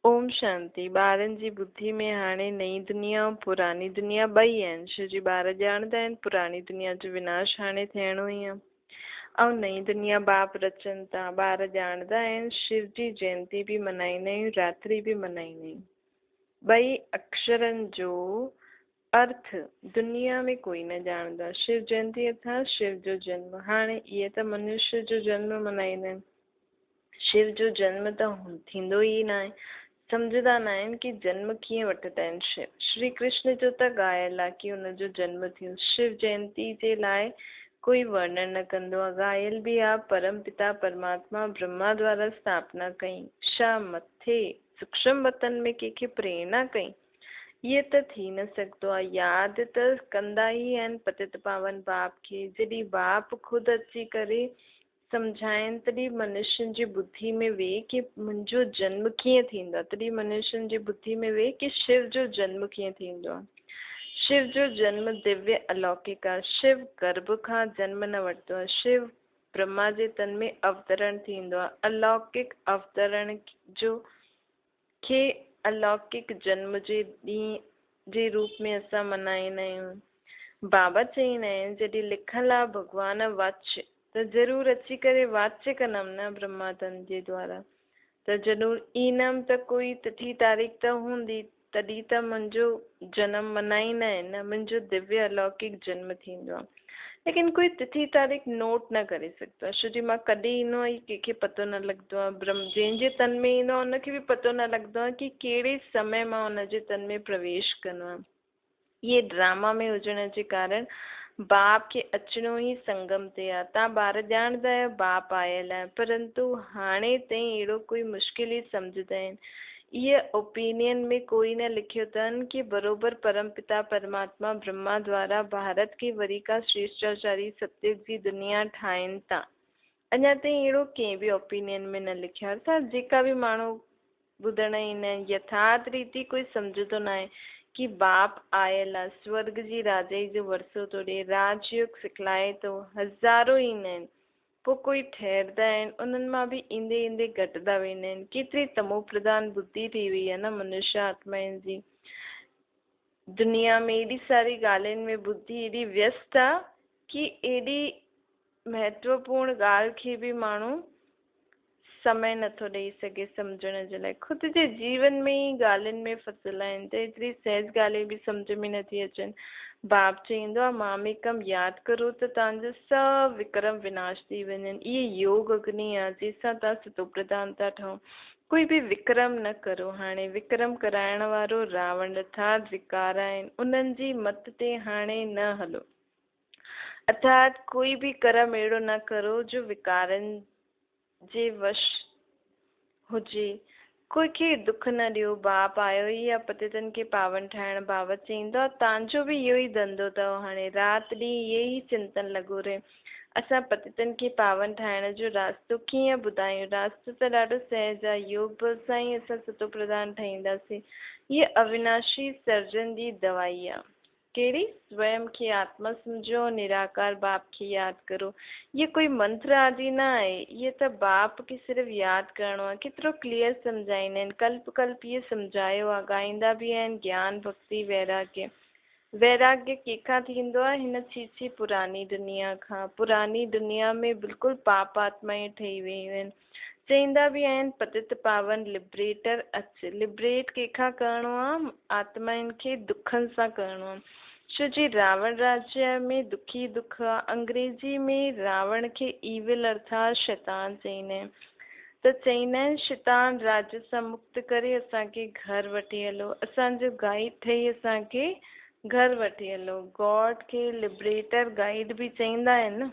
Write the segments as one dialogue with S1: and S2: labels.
S1: ओम शांति। ॿारनि जी बुद्धि में हाणे नई दुनिया ऐं पुरानी दुनिया ॿई आहिनि। शिव जी ॿार ॼाणंदा आहिनि पुरानी दुनिया जो विनाश हाणे थियणो ई आहे ऐं नई दुनिया बाप रचनि था। ॿार ॼाणंदा आहिनि शिव जी जयंती बि मल्हाईंदा आहियूं, रात्रि बि मल्हाईंदा आहियूं। ॿई अक्षरनि जो अर्थ दुनिया में कोई न ॼाणंदो आहे। शिव जयंती अर्थात शिव जो जन्म। हाणे इहे त मनुष्य जो जन्म मल्हाईंदा आहिनि, शिव जो जन्म त थींदो ई न आहे। सम्झंदा न आहिनि कि जन्म कीअं वठंदा आहिनि शिव। श्री कृष्ण जो त ॻायल आहे कि हुनजो जन्म थियो। शिव जयंती जे लाइ कोई वर्णन न कंदो आहे। ॻायल बि आहे परम पिता परमात्मा ब्रह्मा द्वारा स्थापना कई। छा मथे सूक्ष्म वतन में कंहिंखे प्रेरणा कई? इहे त थी न सघंदो आहे। यादि त कंदा ई आहिनि पतित पावन बाप खे। जॾहिं बाप ख़ुदि अची करे सम्झाइनि तॾहिं मनुष्यनि जी बुद्धि में वेहे कि मुंहिंजो जन्म कीअं थींदो आहे। तॾहिं मनुष्यनि जी बुद्धि में वेहे कि शिव जो जन्म कीअं थींदो आहे। शिव जो जन्म दिव्य अलौकिक आहे। शिव गर्भ खां जन्म न वठंदो आहे। शिव ब्रह्मा जे तन में अवतरण थींदो आहे। अलौकिक अवतरण जो खे अलौकिक जन्म जे ॾींहं जे रूप में असां मल्हाईंदा आहियूं। बाबा चईंदा आहिनि जॾहिं लिखल आहे भॻवान वाच्य त ज़रूरु अची करे वाच्य कंदमि न ब्रह्मातन जे द्वारा। त ज़रूरु ईंदमि त कोई तिथि तारीख़ त हूंदी, तॾहिं त मुंहिंजो जनम मल्हाईंदा आहिनि न, मुंहिंजो दिव्य अलौकिक जन्म थींदो आहे। लेकिन कोई तिथि तारीख़ नोट न करे सघंदो आहे। छो जी मां कॾहिं ईंदो आहे कंहिंखे पतो न लॻंदो आहे। जंहिंजे तन में ईंदो आहे उनखे बि पतो न लॻंदो आहे कि कहिड़े समय मां उनजे तन में प्रवेश कंदो आहे। इहे ड्रामा में हुजण जे कारण बाप खे अचिणो ई संगम ते आहे। तव्हां ॿार ॼाणंदा आहियो बाप आयल आहे, परंतु हाणे ताईं अहिड़ो कोई मुश्किल ई सम्झंदा आहिनि। इहे ओपिनियन में कोई न लिखियो अथनि कि बरोबर परम पिता परमात्मा ब्रह्मा द्वारा भारत खे वरी का श्रेष्ठाचारी सत्युग जी दुनिया ठाहिनि था। अञा ताईं अहिड़ो कंहिं बि ओपिनियन में न लिखियो आहे। अर्थात जेका बि माण्हू ॿुधण ईंदा आहिनि यथार्थ रीति कोई सम्झंदो न आहे कि बाप आयल आहे, स्वर्ग जी राजाई जो वरसो थो ॾिए, राजयोग सिखलाए थो। हज़ारो ईंदा आहिनि, पोइ कोई ठहरंदा आहिनि, उन्हनि मां बि ईंदे ईंदे घटिदा वेंदा आहिनि। केतिरी तमो प्रधान बुद्धि थी वई आहे न मनुष्य आत्माउनि जी। दुनिया में एॾी सारी ॻाल्हियुनि में बुद्धि एॾी व्यस्त आहे कि एॾी महत्वपूर्ण ॻाल्हि खे बि माण्हू समय नथो ॾेई सघे सम्झण जे लाइ। ख़ुदि जे जीवन में ई ॻाल्हियुनि में फसियल आहिनि त एतिरी सहज ॻाल्हियूं बि सम्झ में नथी अचनि। बाप चईंदो आहे मामेकम यादि करो त तव्हांजा सभु विक्रम विनाश थी वञनि। इहे योग अग्नि आहे जंहिंसां तव्हां सतो प्रधान था ठहो। कोई बि विक्रम न करो। हाणे विक्रम कराइण वारो रावण अर्थात विकार आहिनि, उन्हनि जी मत ते हाणे न हलो। अर्थात कोई बि कर्म अहिड़ो न करो जो विकारनि जे वश हुजे। कोई खे दुख न ॾियो। बाप आयो ई आहे पतितनि खे पावन ठाहिण। बाबा चईंदो आहे तव्हांजो बि इहो ई धंधो अथव। हाणे राति ॾींहुं इहे ई चिंतन लॻो रहे। असां पतितनि खे पावन ठाहिण जो रास्तो कीअं ॿुधायूं? रास्तो त ॾाढो सहज आहे। योग बल सां ई असां सतो प्रधान ठहींदासीं। हीअ अविनाशी सर्जन जी दवाई आहे। कहिड़ी? स्वयं खे आत्मा सम्झो, निराकार बाप खे यादि करो। ये कोई मंत्र आदि न आहे। ये त बाप खे सिर्फ़ु यादि करिणो आहे। केतिरो क्लियर सम्झाईंदा आहिनि। कल्प कल्प इहे सम्झायो आहे। ॻाईंदा बि आहिनि ज्ञान भक्ति वैराग्य। वैराग्य कंहिंखां थींदो आहे? हिन छीछी पुरानी दुनिया खां। पुरानी दुनिया में बिल्कुलु पाप आत्माएं ठही वियूं आहिनि। चईंदा बि आहिनि पतित पावन लिबरेटर अच। लिबरेट कंहिंखां करिणो आहे? आत्माउनि खे दुखनि सां करिणो आहे। छो जी रावण राज्य में दुखी दुख आहे। अंग्रेजी में रावण खे ईविल अर्थात शैतान चईंदा आहिनि। त चईंदा आहिनि शैतान राज्य सां मुक्त करे असांखे घर वठी हलो। असांजो गाइड ठही असांखे घर वठी हलो। गॉड खे लिबरेटर गाइड बि चईंदा आहिनि न।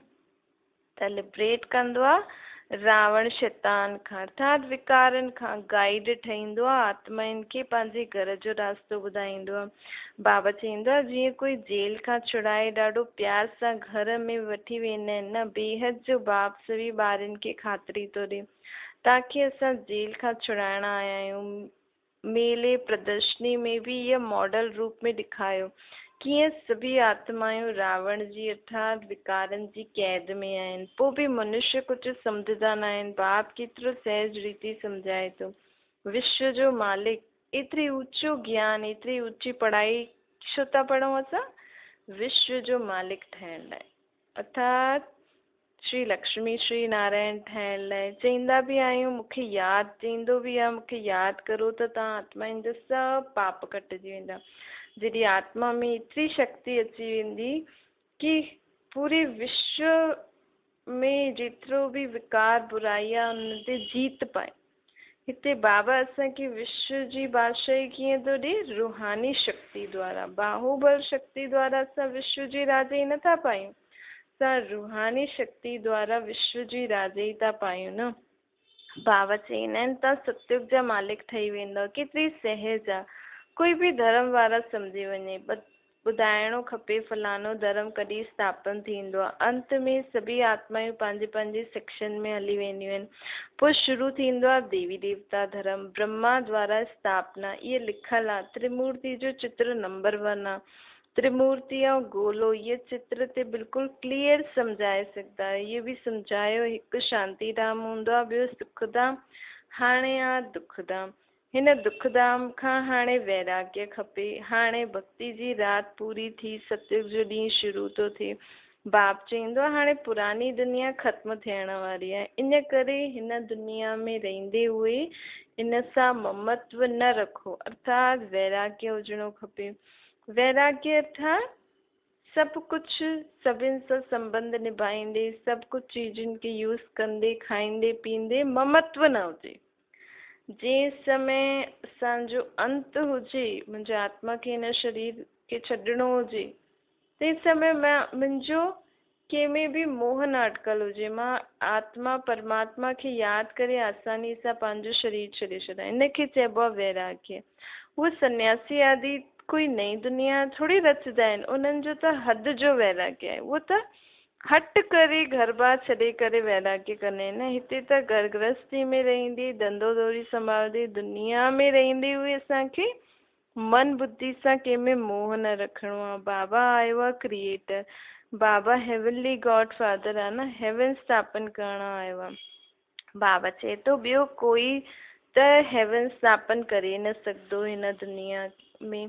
S1: त लिबरेट कंदो आहे रावण शैतान खां अर्थात विकारनि खां। गाइड ठहींदो आहे आत्माउनि खे पंहिंजे घर जो रास्तो ॿुधाईंदो आहे। बाबा चईंदो आहे जीअं कोई जेल खां छुड़ाए ॾाढो प्यार सां घर में वठी वेंदा आहिनि न, बेहद जो बाप सभी ॿारनि खे ख़ातिरी थो ॾिए तव्हांखे असां जेल खां छुड़ाइण आया आहियूं। मेले प्रदर्शनी में बि इहा मॉडल रूप में ॾेखारियो कीअं सभी आत्मायूं रावण जी अर्थात विकारनि जी कैद में आहिनि। पोइ बि मनुष्य कुझु सम्झंदा न आहिनि। बाप केतिरो सहज रीति सम्झाए थो। विश्व जो मालिक, एतरी ऊंचो ज्ञान, एतरी ऊंची पढ़ाई छो था पढ़ूं असां? विश्व जो मालिक ठहण लाइ, अर्थात श्री लक्ष्मी श्री नारायण ठहण लाइ। चईंदा बि आहियूं, मूंखे यादि, चईंदो बि आहे मूंखे यादि करो त तव्हां आत्माउनि जा सभु पाप कटिजी वेंदा। जॾहिं आत्मा में एतिरी शक्ति अची वेंदी कि पूरे विश्व में जेतिरो बि विकार बुराई आहे उन ते जीत पाए। हिते बाबा असांखे विश्व जी बादशाही कीअं थो ॾे? रूहानी शक्ति द्वारा। बाहुबल शक्ति द्वारा असां विश्व जी राजाई नथा पायूं, असां रूहानी शक्ति द्वारा विश्व जी राजाई था पायूं न। बाबा चईंदा आहिनि तव्हां सतयुग जा मालिक ठही वेंदव। केतिरी सहज आहे, कोई बि धर्म वारा सम्झी वञे, ॿुधाइणो खपे फलानो धर्म कॾहिं स्थापन थींदो आहे। अंत में सभी आत्मायूं पंहिंजे पंहिंजे सेक्शन में हली वेंदियूं आहिनि। पोइ शुरू थींदो आहे देवी देवता धर्म, ब्रह्मा द्वारा स्थापना, इहे लिखियलु आहे। त्रिमूर्ति जो चित्र नंबर 1 आहे। त्रिमूर्ति ऐं गोलो ये चित्र ते बिल्कुलु क्लियर सम्झाए सघंदा आहियो। इहे बि सम्झायो, हिकु शांतीधाम हूंदो आहे, ॿियो सुखधाम, हाणे आहे दुखधाम। हिन दुखधाम खां हाणे वैराग्य खपे। हाणे भक्ति जी राति पूरी थी, सतयुग जो ॾींहुं शुरू थो थिए। बाप चईंदो आहे हाणे पुरानी दुनिया ख़त्म थियण वारी आहे, इन करे हिन दुनिया में रहंदे हुए इन सां ममत्व न रखो, अर्थात वैराग्य हुजणो खपे। वैराग्य अर्थात सभु कुझु सभिनि सां संबंध निभाईंदे, सभु कुझु चीजुनि खे यूज़ कंदे, खाईंदे पींदे ममत्व न हुजे। जंहिं समय असांजो अंत हुजे, मुंहिंजे आत्मा खे हिन शरीर खे छॾिणो हुजे, तंहिं समय मुंहिंजो कंहिंमें बि मोह न अटकल हुजे। मां आत्मा परमात्मा खे यादि करे आसानी सां पंहिंजो शरीर छॾे छॾां, इनखे चइबो आहे वैराग्य। उहे सन्यासी आदि कोई नई दुनिया थोरी रचंदा आहिनि, उन्हनि जो त हद जो वैराग्य आहे। उहो त हट करे घर बार छॾे करे वैराग्य कंदा आहिनि। हिते त घर गृहस्थी में रहंदे, धंधो दौरी संभालंदे, दुनिया में रहंदे हुए असांखे मन बुद्धि सां कंहिंमें मोह न रखिणो आहे। बाबा आयो आहे क्रिएटर, बाबा हेवनली गॉड फादर आहे न, हेवन स्थापन करण आयो आहे। बाबा चए थो ॿियो कोई त हेवन स्थापन करे न सघंदो हिन दुनिया में।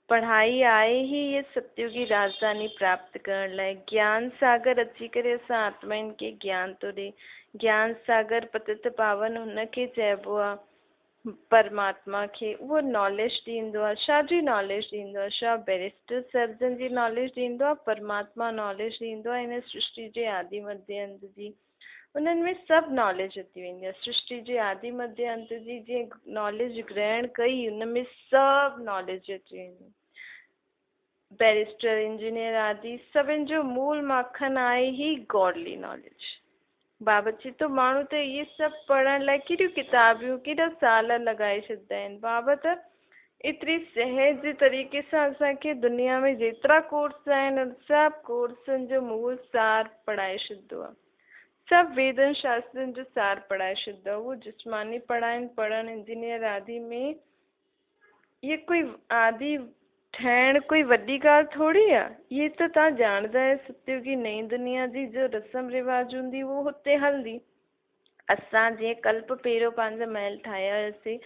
S1: पढ़ाई आहे ही ये सतयुगी राजधानी प्राप्त करण लाइ। ज्ञान सागर अची करे असां आत्माउनि खे ज्ञान थो ॾे। ज्ञान सागर पतित पावन हुनखे चइबो आहे परमात्मा खे। उहो नॉलेज ॾींदो आहे। छाजी नॉलेज ॾींदो आहे? छा बैरिस्टर सर्जन जी नॉलेज ॾींदो आहे? परमात्मा नॉलेज ॾींदो आहे हिन सृष्टि जे आदि मध्य अंत जी। उन्हनि में सभु नॉलेज अची वेंदी आहे। सृष्टि जे आदि मध्य अंत जी जीअं नॉलेज ग्रहण कई, हुन में सभु नॉलेज अची वेंदी। बैरिस्टर इंजीनियर आदि सभिनि जो मूल माखन आहे ही गॉडली नॉलेज। बाबा चए थो माण्हू त इहे सभु पढ़ण लाइ केॾियूं किताबियूं, केॾा साल लॻाए छॾींदा आहिनि। बाबा त एतिरी सहज तरीक़े सां असांखे दुनिया में जेतिरा कोर्स आहिनि सभु कोर्सनि जो मूल सार पढ़ाए छॾींदो आहे। सभु वेदनि शास्त्रनि जो सार पढ़ाए छॾींदो आहे। उहो जिस्मानी पढ़णु इंजीनियर आदि में इहे कोई आदि ठहण कोई वॾी ॻाल्हि थोरी आहे। इहे त तव्हां ॼाणंदा आहियो सतयुगी नई दुनिया जी जो रस्म रिवाज हूंदी उहो हुते हलंदी। असां जीअं कल्प पहिरियों पंहिंजा महल ठाहिया हुयासीं,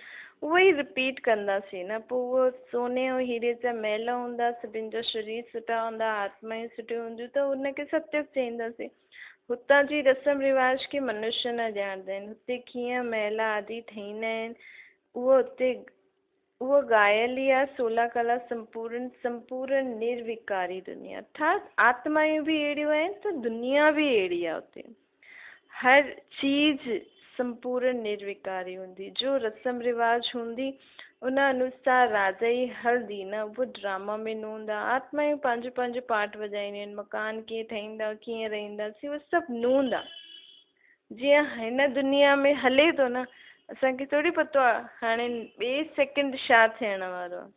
S1: उहो ई रिपीट कंदासीं न। पोइ उहो सोने ऐं हीरे जा महल हूंदा, सभिनि जा शरीर सुठा हूंदा, आत्मायूं सुठियूं हूंदियूं, त हुनखे सतयुग चईंदासीं। हुतां जी रस्म रिवाज खे मनुष्य न ॼाणंदा आहिनि। हुते कीअं महल आदि ठहींदा आहिनि उहो ॻायल ई आहे। 16 कला संपूर्ण निर्विकारी दुनिया, अर्थात आत्मायूं बि अहिड़ियूं आहिनि त दुनिया बि अहिड़ी आहे। हुते हर चीज संपूर्ण निर्विकारी हूंदी। जो रस्म रिवाज हूंदी उन अनुसार राजा ई हलंदी न। उहो ड्रामा में न हूंदा। आत्मायूं पंहिंजो पंहिंजो पार्ट वॼाईंदियूं आहिनि। मकान कीअं ठाहींदा, कीअं रहंदासीं, उहो सभु नूंदा। जीअं हिन दुनिया में हले थो न, असांखे थोरी पतो आहे हाणे ॿिए सेकेंड छा थियण वारो आहे।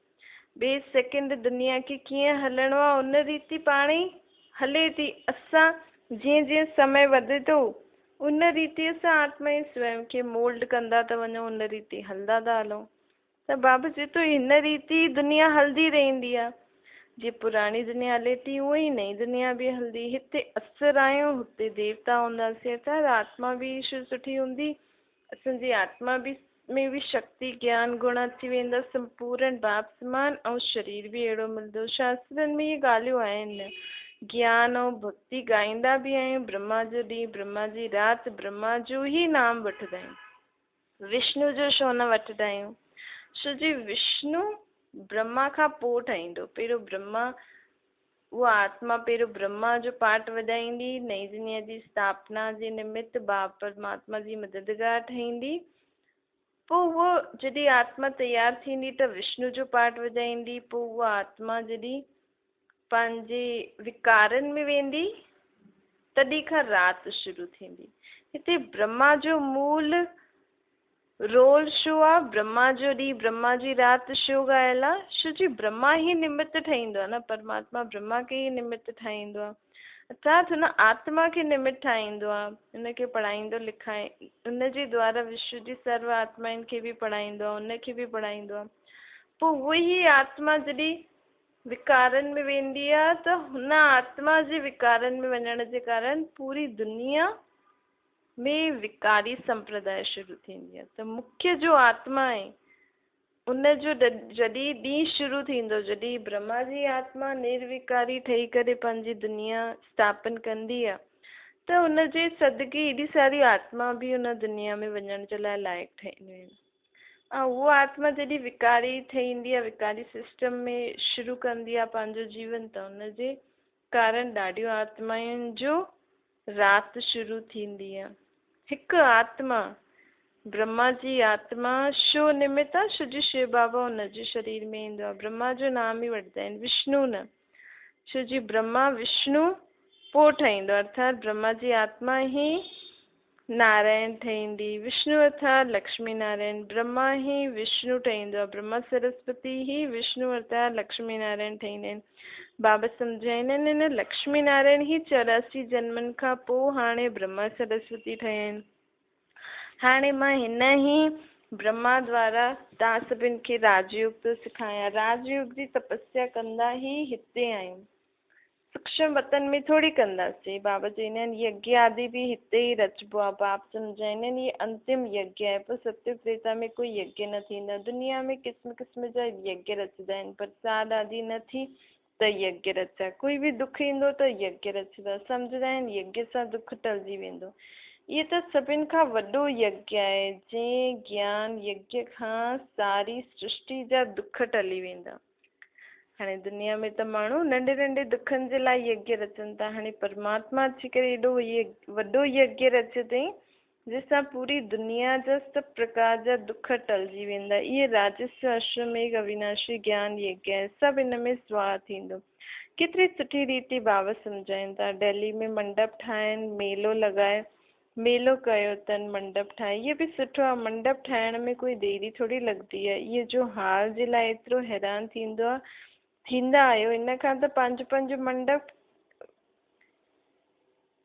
S1: ॿिए सेकेंड दुनिया खे कीअं हलणो आहे उन रीति पाण ई हले थी। असां जीअं जीअं समय वधे थो उन रीति सां आत्मा ई स्वयं खे मोल्ड कंदा था वञूं, उन रीति हलंदा था हलूं। त बाबा चए थो हिन रीति दुनिया हलंदी रहंदी आहे। जीअं पुराणी दुनिया हले थी उहो ई नई दुनिया बि हलंदी। हिते असुर आहियूं, हुते देवता हूंदासीं। अर्थात आत्मा बि सुठी हूंदी, असांजी आत्मा बि में भी शक्ति ज्ञान गुण अची वेंदा संपूर्ण बाप समान ऐं शरीर भी अहिड़ो मिलंदो। शास्त्रनि में इहे ॻाल्हियूं आहिनि। ज्ञान ऐं भक्ति ॻाईंदा बि आहियूं। ब्रह्मा जो ॾींहुं ब्रह्मा जी राति ब्रह्मा जो ई नाम वठंदा आहियूं। विष्णु जो छो न वठंदा आहियूं? छो जी विष्णु ब्रह्मा खां पोइ ठहींदो। पहिरियों ब्रह्मा, उहा आत्मा पहिरियों ब्रह्मा जो पाठ वॼाईंदी, नई दुनिया जी स्थापना जे निमित्त बाप परमात्मा जी मददगार ठहींदी। पोइ उहो जॾहिं आत्मा तयारु थींदी त विष्णु जो पाठ वॼाईंदी। पोइ उहा आत्मा जॾहिं पंहिंजे विकारनि में वेंदी तॾहिं खां राति शुरू थींदी। हिते ब्रह्मा जो मूल रोल छो आहे? ब्रह्मा जो ॾींहुं ब्रह्मा जी राति छो ॻायल आहे? छो जी ब्रह्मा ई निमित्त ठाहींदो आहे न। परमात्मा ब्रह्मा खे ई निमित्त ठाहींदो आहे, अर्थात हुन आत्मा खे निमित्त ठाहींदो आहे, हुनखे पढ़ाईंदो लिखाए, हुनजे द्वारा विश्व जी सर्व आत्माउनि खे बि पढ़ाईंदो आहे, हुनखे बि पढ़ाईंदो आहे। पोइ उहा ई आत्मा जॾहिं विकारनि में वेंदी आहे त हुन आत्मा जे विकारनि में वञण जे कारण पूरी दुनिया में विकारी संप्रदाय शुरू थींदी आहे। त मुख्य जो आत्मा आहे उनजो जॾहिं ॾींहुं शुरू थींदो, जॾहिं ब्रह्मा जी आत्मा निर्विकारी ठही करे पंहिंजी दुनिया स्थापन कंदी आहे त हुनजे सदके एॾी सारी आत्मा बि हुन दुनिया में वञण जे लाइ लाइक़ु ठहींदियूं आहिनि। ऐं उहा आत्मा जॾहिं विकारी ठहींदी आहे, विकारी सिस्टम में शुरू कंदी आहे पंहिंजो जीवन, त हुनजे कारण ॾाढियूं आत्माउनि जो राति शुरू थींदी आहे। हिकु आत्मा ब्रह्मा जी आत्मा छो निमित्त आहे? छो जी शिव बाबा हुनजे शरीर में ईंदो आहे। ब्रह्मा जो नाम ई वठंदा आहिनि, विष्णु न। छो जी ब्रह्मा विष्णु पोइ ठहींदो, अर्थात ब्रह्मा जी आत्मा ई नारायण ठहींदी। विष्णु अर्थात लक्ष्मी नारायण, ब्रह्मा ई विष्णु ठहींदो आहे। ब्रह्मा सरस्वती ई विष्णु अर्थात लक्ष्मी नारायण ठहींदा आहिनि। बाबा सम्झाईंदा आहिनि हिन लक्ष्मी नारायण ई 84 जन्मनि खां पोइ हाणे ब्रह्मा सरस्वती ठहिया आहिनि। हाणे मां हिन ई ब्रह्मा द्वारा तव्हां सभिनि खे राजयोग थो सेखारियां। राजयोग जी तपस्या कंदा ई हिते आहियूं, सूक्ष्म वतन में थोड़ी कंदासीं। बाबा चवंदा आहिनि यज्ञ आदि बि हिते ई रचबो आहे। बाप सम्झाईंदा आहिनि ये अंतिम यज्ञ आहे। पोइ सत्य त्रेता में कोई यज्ञ न थींदा। दुनिया में क़िस्म क़िस्म जा यज्ञ रचंदा आहिनि, प्रसाद आदि न थी त यज्ञ रचा। कोई बि दुख ईंदो त यज्ञ रचंदा। सम्झंदा आहिनि यज्ञ सां दुख टलिजी वेंदो। इहे त सभिनि खां वॾो यज्ञ आहे। जंहिं ज्ञान यज्ञ खां सारी सृष्टि जा दुख टली वेंदा। हाणे दुनिया में त माण्हू नंढे नंढे दुखनि जे लाइ यज्ञ रचनि था। हाणे परमात्मा अची करे एॾो वॾो यज्ञ रचियो अथई जंहिंसां पूरी दुनिया जा सभु प्रकार जा दुख टलिजी वेंदा। इहे राजस्व अश्वमेघ अविनाशी ज्ञान यज्ञ आहे। सभु हिन में स्वाह थींदो। केतिरी सुठी रीति बाबा सम्झाइनि था। दिल्ली में मंडप ठाहिनि, मेलो लॻाए, मेलो कयो अथनि, मंडप ठाहे। इहे बि सुठो आहे। मंडप ठाहिण में कोई देरी थोरी लॻंदी आहे। इहे जो हाल जे लाइ एतिरो हैरान थींदो आहे, थींदा आहियो, इन खां त पंहिंजो पंहिंजो मंडप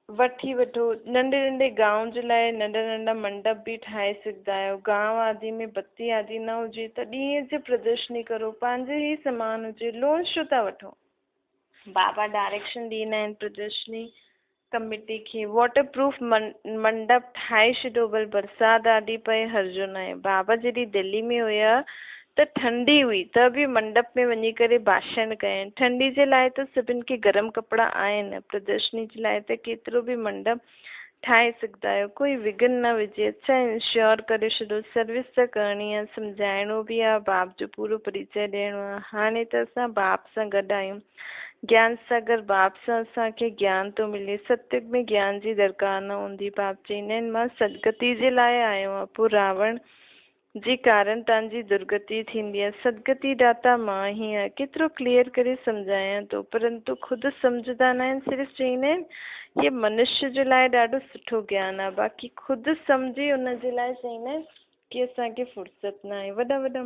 S1: वठी वठो। नंढे नंढे गांव जे लाइ नंढा नंढा मंडप बि ठाहे सघंदा आहियो। गांव आदि में बत्ती आदि न हुजे त ॾींहं जो प्रदर्शनी करो, पंहिंजे ई सामान हुजे, लोन छो था वठो? बाबा डायरेक्शन ॾींदा आहिनि प्रदर्शनी कमेटी खे, वाटर प्रूफ मंडप ठाहे छॾियो, भले बरसाति आदि पए हर्जो न आहे। बाबा जॾहिं दिल्ली में हुया त ठंडी हुई त बि मंडप में वञी करे भाषण कयनि। ठंडी जे लाइ त सभिनि खे गरम कपिड़ा आहिनि, प्रदर्शनी जे लाइ त केतिरो बि मंडप ठाहे सघंदा आहियो, कोई विघन न विझे। अच्छा इंश्योर करे छॾियो, सर्विस त करणी आहे, सम्झाइणो बि आहे, बाप जो पूरो परिचय ॾियणो आहे। हाणे त असां बाप सां गॾु आहियूं। ज्ञान सागर बाप सां असांखे ज्ञान थो मिले। सत्युग में ज्ञान जी दरकार न हूंदी। बाप चवंदा आहिनि मां सदगति जे लाइ आयो आहियां। पोइ रावण जे कारण तव्हांजी दुर्गति थींदी आहे। सदगति दाता मां ई आहियां। केतिरो क्लियर करे सम्झायां थो, परंतु ख़ुदि सम्झंदा न आहिनि। सिर्फ़ु चवंदा आहिनि ये मनुष्य जे लाइ ॾाढो सुठो ज्ञान आहे, बाक़ी ख़ुदि सम्झी उन जे लाइ चवंदा आहिनि की असांखे फुर्सत न आहे। वॾा वॾा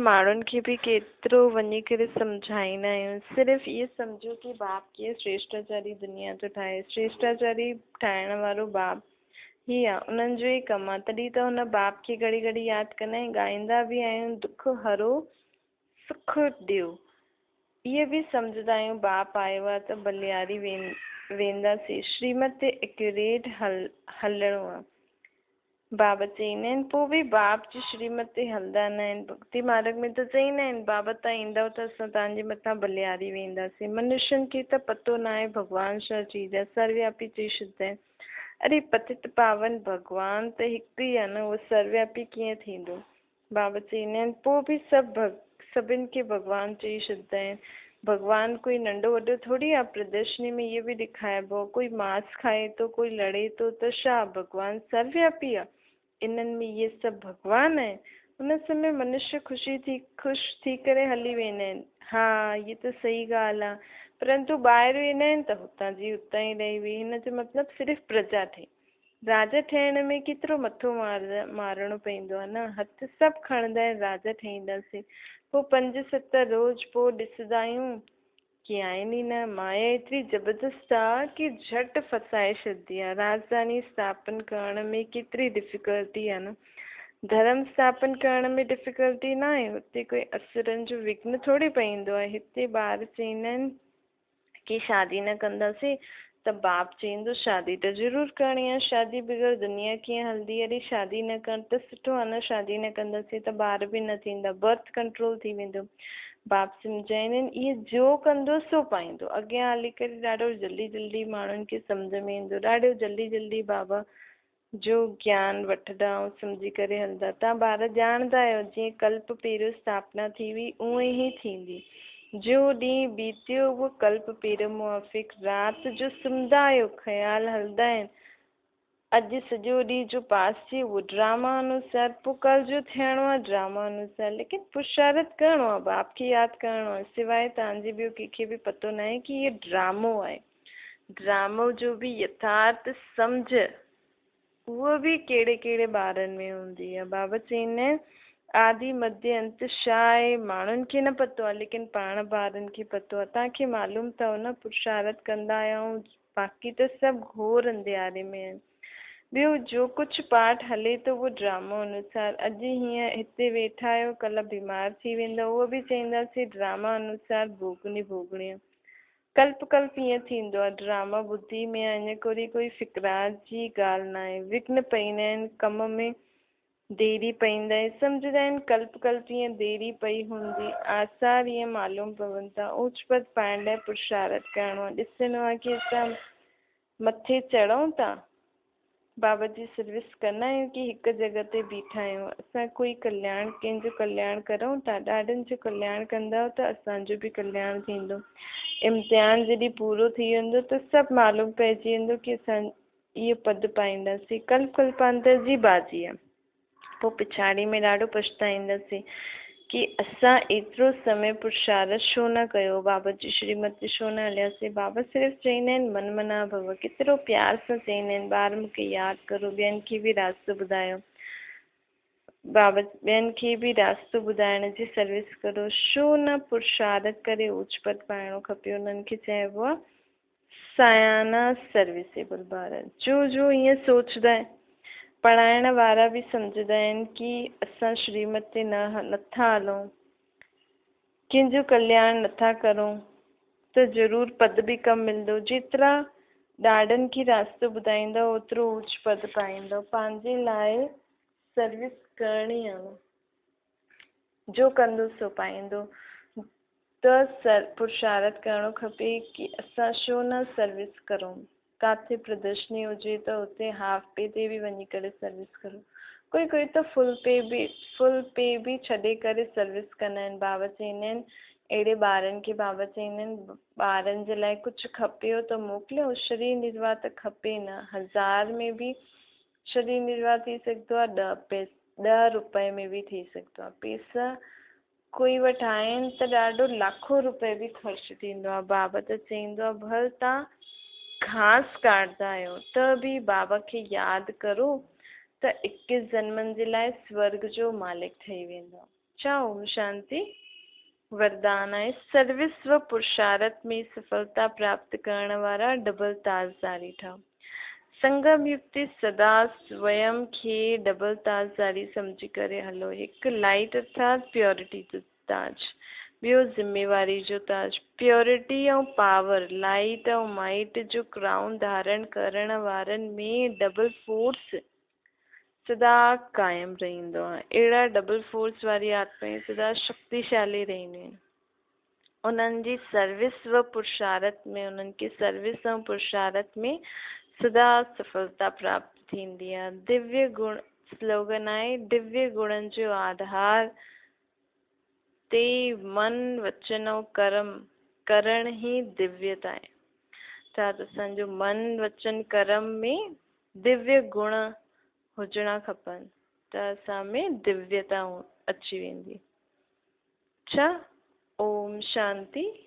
S1: माण्हुनि खे बि केतिरो वञी करे सम्झाईंदा आहियूं। सिर्फ़ु इहो सम्झो कि बाप कीअं श्रेष्ठाचारी दुनिया थो ठाहे। श्रेष्ठाचारी ठाहिण वारो बाप ही आहे, उन्हनि जो ई कमु आहे। तॾहिं त हुन बाप खे घड़ी घड़ी यादि कंदा आहियूं, ॻाईंदा बि आहियूं, दुख हरो सुख ॾियो। इहे बि सम्झंदा आहियूं बाप आयो आहे त बलियारी वेंदासीं। श्रीमत ते एक्यूरेट हलणो आहे। बाबा चईंदा आहिनि पोइ बि बाप जी श्रीमत ते हलंदा न आहिनि। भक्ति मार्ग में त चईंदा आहिनि बाबा तव्हां ईंदव त असां तव्हांजे मथां बलिहारी वेंदासीं। मनुष्यनि खे त पतो न आहे भॻवानु छा चीज आहे, सर्वव्यापी चई छॾींदा आहिनि। अरे पतित पावन भॻवानु त हिकु ई आहे न, उहो सर्वव्यापी कीअं थींदो। बाबा चईंदा आहिनि पोइ बि सभिनि खे भॻवानु चई छॾींदा आहिनि। भॻवानु कोई नंढो वॾो थोरी आहे। प्रदर्शनी में इहो बि ॾेखारिबो आहे, कोई मांस खाए थो, कोई लड़े थो, त छा भॻवानु सर्वव्यापी आहे। इन्हनि में इहे सभु भॻवान आहे। उन समय मनुष्य ख़ुशि थी करे हली वेंदा आहिनि। हा इहे त सही ॻाल्हि आहे, परंतु ॿाहिरि वेंदा आहिनि त हुतां जी हुतां ई रही वेई। हिन जो मतिलबु सिर्फ़ु प्रजा ठही। राजा ठहिण में केतिरो मथो मारणो पवंदो आहे न। हथु सभु खणंदा आहिनि राजा ठहींदासीं, पोइ 5-7 रोज़ पोइ ॾिसंदा आहियूं कि आहिनि ई न। माया एतिरी ज़बरदस्त आहे कि झटि फसाए छॾंदी आहे। राजधानी स्थापन करण में केतिरी डिफ़िकल्टी आहे न। धर्म स्थापन करण में डिफ़िकल्टी न आहे, हुते कोई असुरनि जो विघ्न थोरी पवंदो आहे। हिते ॿार चईंदा आहिनि कि शादी न कंदासीं त बाप चईंदो शादी त ज़रूरु करणी आहे, शादी बग़ैर दुनिया कीअं हलंदी। अरे शादी न कनि त सुठो आहे न, शादी न कंदासीं त ॿार बि न थींदा, बर्थ कंट्रोल थी वेंदो। बाप सम्झाईंदा आहिनि इहे जो कंदो सो पाईंदो। अॻियां हली करे ॾाढो जल्दी माण्हुनि खे सम्झ में ईंदो, ॾाढो जल्दी बाबा जो ज्ञान वठंदा ऐं सम्झी करे हलंदा। तव्हां ॿार ॼाणंदा आहियो जीअं कल्प पहिरियों स्थापना थी हुई उअं ई थींदी। जो ॾींहुं बीतियो उहो कल्प पहिरियों मुआफ़िक। राति जो सुम्हंदा आहियो ख़्याल हलंदा आहिनि अॼु सॼो ॾींहुं जो पास थी उहो ड्रामा अनुसार, पोइ कल्ह जो थियणो आहे ड्रामा अनुसार। लेकिन पुरुषार्थ करिणो आहे, बाप खे यादि करिणो आहे। सिवाइ तव्हांजे ॿियो कंहिंखे बि पतो न आहे कि इहो ड्रामो आहे। ड्रामो जो बि यथार्थ सम्झ उहो बि कहिड़े कहिड़े ॿारनि में हूंदी आहे। बाबा चईंदा आहिनि आदि मध्य अंत छा आहे माण्हुनि खे न पतो आहे, लेकिन पाण ॿारनि खे पतो आहे। तव्हांखे मालूम अथव न पुरुषार्थ कंदा आहियूं, बाक़ी त सभु घोर अंधियारे में आहिनि। ॿियो जो कुझु पाठ हले थो उहो ड्रामो अनुसार। अॼु हीअं हिते वेठा आहियो, कल्ह बीमार थी वेंदो, उहो बि चईंदासीं ड्रामा अनुसार भोगणी आहे। कल्प ईअं थींदो आहे, ड्रामा बुद्धि में आहे। इन करे कोई फिकरात जी ॻाल्हि न आहे। विघ्न पवंदा आहिनि, कम में देरी पवंदा आहिनि। सम्झंदा आहिनि कल्प ईअं देरी पई हूंदी, आसार ईअं मालूम पवनि था। ऊचपत पाइण लाइ पुरुषार्थ करिणो आहे, ॾिसणो आहे कि असां मथे चढ़ूं था, बाबा जी सर्विस कंदा आहियूं कि हिकु जॻह ते बीठा आहियूं। असां कोई कल्याण कंहिंजो कल्याण करूं था, ॾाढनि जो कल्याण कंदव त असांजो बि कल्याण थींदो। इम्तिहान जॾहिं पूरो थी वेंदो त सभु मालूम पइजी वेंदो कि असां इहो पद पाईंदासीं। कल्पांतर जी बाजी आहे, पोइ पिछाड़ी में ॾाढो पछताईंदासीं कि असां एतिरो समय पुरुषार्थ छो न कयो, बाबा जी श्रीमत ते छो न हलियासीं। बाबा सिर्फ़ु चईंदा आहिनि मन मना भव, केतिरो प्यार सां चईंदा आहिनि ॿार मूंखे यादि करो, ॿियनि खे बि रास्तो ॿुधायो। बाबा ॿियनि खे बि रास्तो ॿुधाइण जी सर्विस करो, छो न पुरुषार्थ करे ऊचपत पाइणो खपे। उन्हनि खे चइबो आहे सयाना सर्विसेबल ॿार। जो ईअं सोचंदा आहिनि, पढ़ाइण वारा बि सम्झंदा आहिनि कि असां श्रीमत ते नथा हलूं, कंहिंजो कल्याण नथा करूं त ज़रूरु पद बि कम मिलंदो। जेतिरा ॾाढनि खे रास्तो ॿुधाईंदव ओतिरो ऊच पद पाईंदव। पंहिंजे लाइ सर्विस करणी आहे, जो कंदो सो पाईंदो। त पुरुषार्थ करिणो खपे कि असां छो न सर्विस करूं। किथे प्रदर्शनी हुजे त उते हाफ पे ते बि वञी करे सर्विस करूं। कोई त फुल पे बि छॾे करे सर्विस कंदा आहिनि। बाबा चईंदा आहिनि अहिड़े ॿारनि खे बाबा चईंदा आहिनि ॿारनि जे लाइ कुझु खपेव त मोकिलियो, शरीर निर्वाह त खपे न। 1000 में बि शरीर निर्वाह थी सघंदो आहे, 10 रुपए में बि थी सघंदो आहे। पैसा कोई वटि आहिनि त ॾाढो लाखों रुपए बि ख़र्चु थींदो आहे। बाबा त चईंदो आहे भल तव्हां घास काटंदा आहियो त बि बाबा खे यादि करो त 21 जन्मनि जे लाइ स्वर्ग जो मालिक ठही वेंदो। छा ओम शांति वरदान आहे। सर्विस व पुरुषार्थ में सफलता प्राप्त करण वारा डबल ताजदारी ठहो। संगम युक्ति सदा स्वयं खे डबल ताजदारी सम्झी करे हलो। हिकु लाइट अर्थात प्योरिटी जो ताज, ॿियो ज़िम्मेवारी जो ताज। प्योरिटी ऐं पावर, लाइट ऐं माइट जो क्राउन धारण करण वारनि में डबल फोर्स सदा कायम रहंदो आहे। अहिड़ा डबल फोर्स वारी आत्माएं सदा शक्तिशाली रहंदियूं आहिनि। उन्हनि जी सर्विस व पुरुषार्थ में, उन्हनि खे सर्विस ऐं पुरुषार्थ में सदा सफलता प्राप्त थींदी आहे। दिव्य गुण स्लोगन आहे, दिव्य गुणनि जो आधार ते मन वचन ऐं कर्म करण ई दिव्यता आहे। त असांजो मन वचन कर्म में दिव्य गुण हुजणा खपनि, त असां में दिव्यता अची वेंदी। अच्छा, ओम शांति।